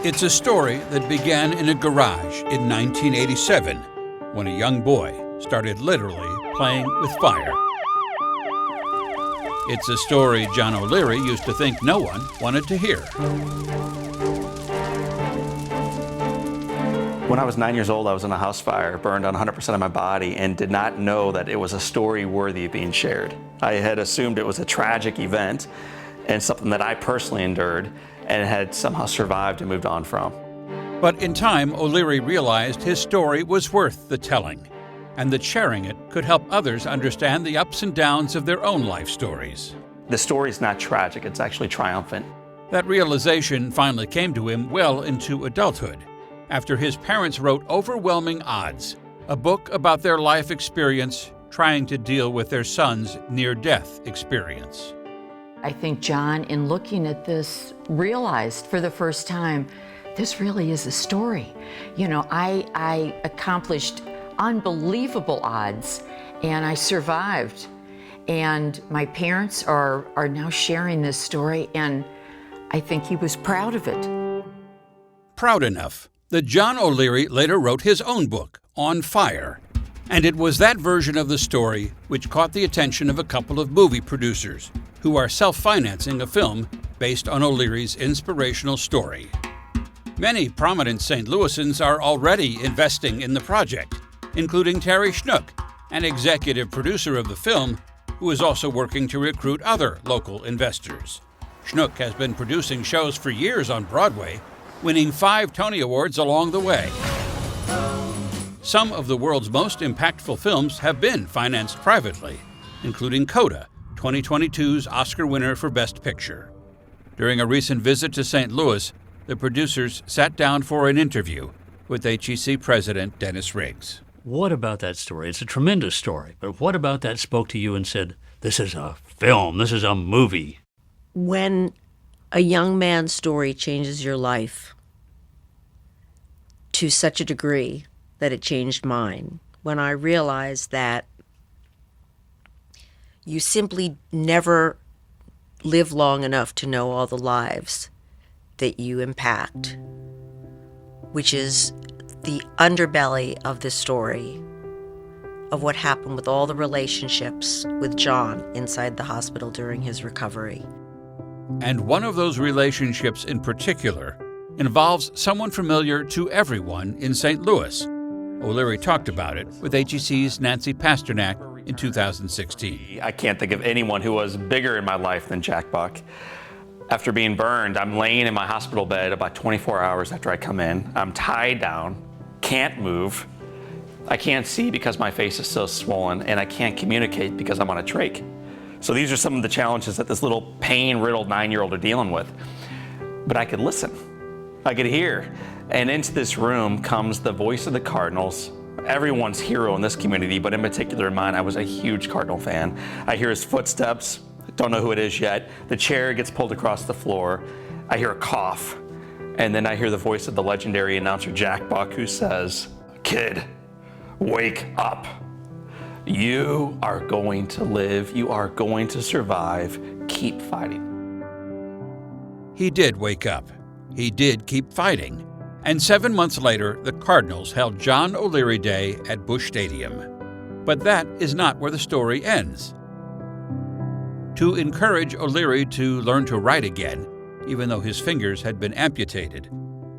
It's a story that began in a garage in 1987 when a young boy started literally playing with fire. It's a story John O'Leary used to think no one wanted to hear. When I was 9 years old, I was in a house fire, burned on 100% of my body, and did not know that it was a story worthy of being shared. I had assumed it was a tragic event and something that I personally endured and had somehow survived and moved on from. But in time, O'Leary realized his story was worth the telling, and that sharing it could help others understand the ups and downs of their own life stories. The story's not tragic, it's actually triumphant. That realization finally came to him well into adulthood, after his parents wrote Overwhelming Odds, a book about their life experience trying to deal with their son's near-death experience. I think John, in looking at this, realized for the first time, this really is a story. You know, I accomplished unbelievable odds, and I survived. And my parents are now sharing this story, and I think he was proud of it. Proud enough that John O'Leary later wrote his own book, On Fire. And it was that version of the story which caught the attention of a couple of movie producers who are self-financing a film based on O'Leary's inspirational story. Many prominent St. Louisans are already investing in the project, including Terry Schnook, an executive producer of the film, who is also working to recruit other local investors. Schnook has been producing shows for years on Broadway, winning 5 Tony Awards along the way. Some of the world's most impactful films have been financed privately, including Coda, 2022's Oscar winner for Best Picture. During a recent visit to St. Louis, the producers sat down for an interview with HEC President Dennis Riggs. What about that story? It's a tremendous story, but what about that spoke to you and said, this is a film, this is a movie? When a young man's story changes your life to such a degree that it changed mine, when I realized that you simply never live long enough to know all the lives that you impact, which is the underbelly of this story of what happened with all the relationships with John inside the hospital during his recovery. And one of those relationships in particular involves someone familiar to everyone in St. Louis. O'Leary talked about it with HEC's Nancy Pasternak in 2016. I can't think of anyone who was bigger in my life than Jack Buck. After being burned, I'm laying in my hospital bed about 24 hours after I come in. I'm tied down, can't move. I can't see because my face is so swollen, and I can't communicate because I'm on a trach. So these are some of the challenges that this little pain-riddled 9-year-old are dealing with. But I could listen, I could hear. And into this room comes the voice of the Cardinals, everyone's hero in this community, but in particular mine. I was a huge Cardinal fan. I hear his footsteps, don't know who it is yet. The chair gets pulled across the floor. I hear a cough, and then I hear the voice of the legendary announcer Jack Buck, who says, "Kid, wake up. You are going to live, you are going to survive, keep fighting." He did wake up. He did keep fighting. And 7 months later, the Cardinals held John O'Leary Day at Busch Stadium. But that is not where the story ends. To encourage O'Leary to learn to write again, even though his fingers had been amputated,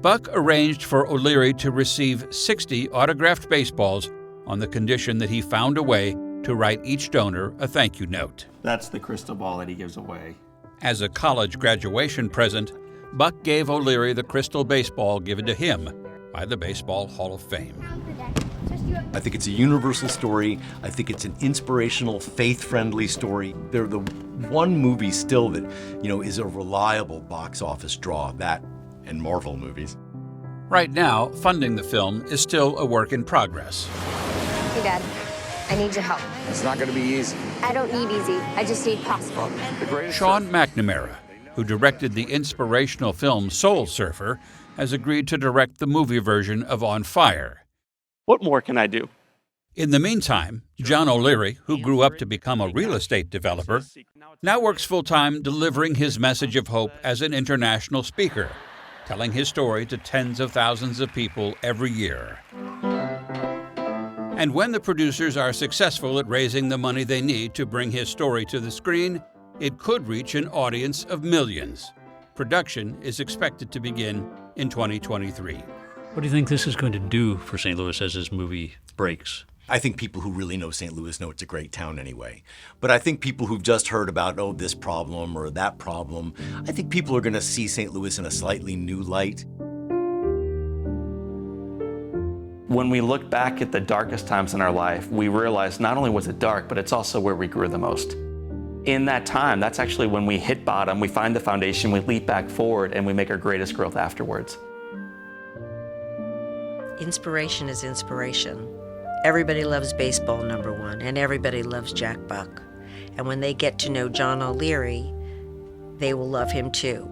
Buck arranged for O'Leary to receive 60 autographed baseballs on the condition that he found a way to write each donor a thank you note. That's the crystal ball that he gives away. As a college graduation present, Buck gave O'Leary the crystal baseball given to him by the Baseball Hall of Fame. I think it's a universal story. I think it's an inspirational, faith-friendly story. They're the one movie still that, is a reliable box office draw, that and Marvel movies. Right now, funding the film is still a work in progress. Hey, Dad, I need your help. It's not going to be easy. I don't need easy. I just need possible. Sean McNamara, who directed the inspirational film Soul Surfer, has agreed to direct the movie version of On Fire. What more can I do? In the meantime, John O'Leary, who grew up to become a real estate developer, now works full-time delivering his message of hope as an international speaker, telling his story to tens of thousands of people every year. And when the producers are successful at raising the money they need to bring his story to the screen, it could reach an audience of millions. Production is expected to begin in 2023. What do you think this is going to do for St. Louis as this movie breaks? I think people who really know St. Louis know it's a great town anyway. But I think people who've just heard about, oh, this problem or that problem, I think people are going to see St. Louis in a slightly new light. When we look back at the darkest times in our life, we realize not only was it dark, but it's also where we grew the most. In that time, that's actually when we hit bottom, we find the foundation, we leap back forward, and we make our greatest growth afterwards. Inspiration is inspiration. Everybody loves baseball, number one, and everybody loves Jack Buck. And when they get to know John O'Leary, they will love him too.